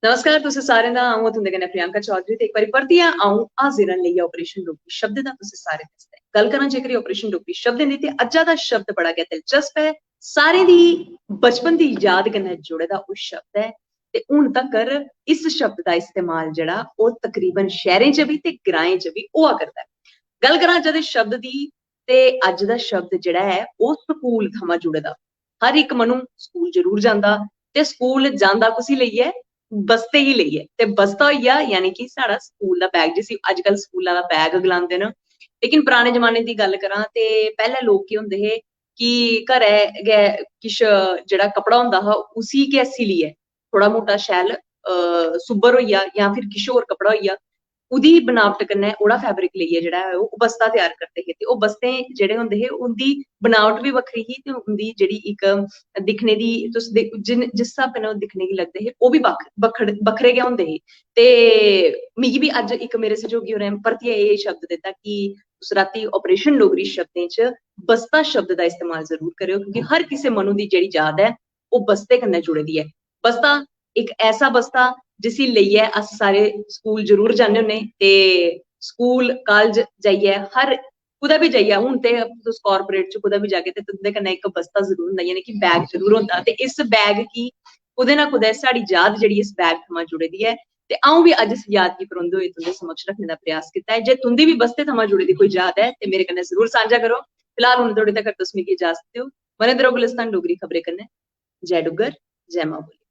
नमस्कार तुसें सारें दा अ'ऊं तुंदे कन्नै प्रियंका चौधरी ते इक बारी परतियै अ'ऊं हाजिर आं लेइयै ऑपरेशन डोगरी शब्द दा तुसें सारें आस्तै गल करां जेकर ऑपरेशन डोगरी शब्द दी ते अज्जा दा शब्द बड़ा गै दिलचस्प है सारें दी बचपन दी याद कन्नै जुड़े दा ओह् शब्द है ते हून तक्कर इस शब्द दा इस्तेमाल जेह्ड़ा ओह् तकरीबन शैह्रें च बी ते ग्राएं च बी होआ करदा है। गल करां अज्जा दे शब्द दी ते अज्ज दा शब्द जेह्ड़ा है ओह् स्कूल थमां जुड़े दा हर इक मनु स्कूल जरूर जांदा ते स्कूल जांदा कुसी लेइयै बस्ते गी लेइयै ते बस्ता होई गेआ यानी कि साढ़ा स्कूल दा बैग जिसी अज्जकल स्कूला दा बैग गलांदे न। लेकिन पराने जमाने दी गल्ल करां ते पैह्लें लोक केह् होंदे हे कि घरै गै किश जेह्ड़ा कपड़ा होंदा हा उसी गै सिलियै थोह्ड़ा मोटा शैल सुब्बर होई गेआ जां फिर किश होर कपड़ा होई गेआ ओह्दी बनावट कन्नै ओह्ड़ा फैब्रिक लेइयै जेह्ड़ा ऐ ओह् बस्ता त्यार करदे हे ते ओह् बस्ते जेह्ड़े होंदे हे उं'दी बनावट बी बक्खरी ही ते उं'दी जेह्ड़ी इक दिक्खने दी तुस जिस स्हाबै कन्नै ओह् दिक्खने गी लगदे हे ओह् बी बक्खरे गै होंदे हे ते मिगी बी अज्ज इक मेरे सैहयोगी होरें परतियै एह् शब्द दित्ता कि तुस रातीं ऑपरेशन डोगरी शब्दें च बस्ता शब्द दा इस्तेमाल जरूर करेओ क्योंकि हर किसे मनु दी जेह्ड़ी याद ऐ ओह् बस्ते कन्नै जुड़ी दी ऐ। बस्ता इक ऐसा बस्ता जिसी लेइयै अस सारे स्कूल जरूर जन्ने होन्ने ते स्कूल कालज जाइयै हर कुदै बी जाइयै हून ते तुस कारपोरेट च कुदै बी जाह्गे ते तुं'दे कन्नै इक बस्ता जरूर होंदा यानी कि बैग जरूर होंदा ते इस बैग गी कुदै ना कुदै साढ़ी याद जेह्ड़ी इस बैग थमां जुड़ी दी ऐ ते अ'ऊं बी अज्ज इस याद गी परोंदे होई तुं'दे समक्ष रखने दा प्रयास कीता ऐ जे तुं'दी बी बस्ते थमां जुड़ी दी कोई याद ऐ ते मेरे कन्नै जरूर सांझा करो। फिलहाल हून तोड़ी तक्कर तुस मिगी इजाजत देओ बने दे रवो गुलिस्तान डोगरी खबरें कन्नै। जय डुग्गर जय मां बोली।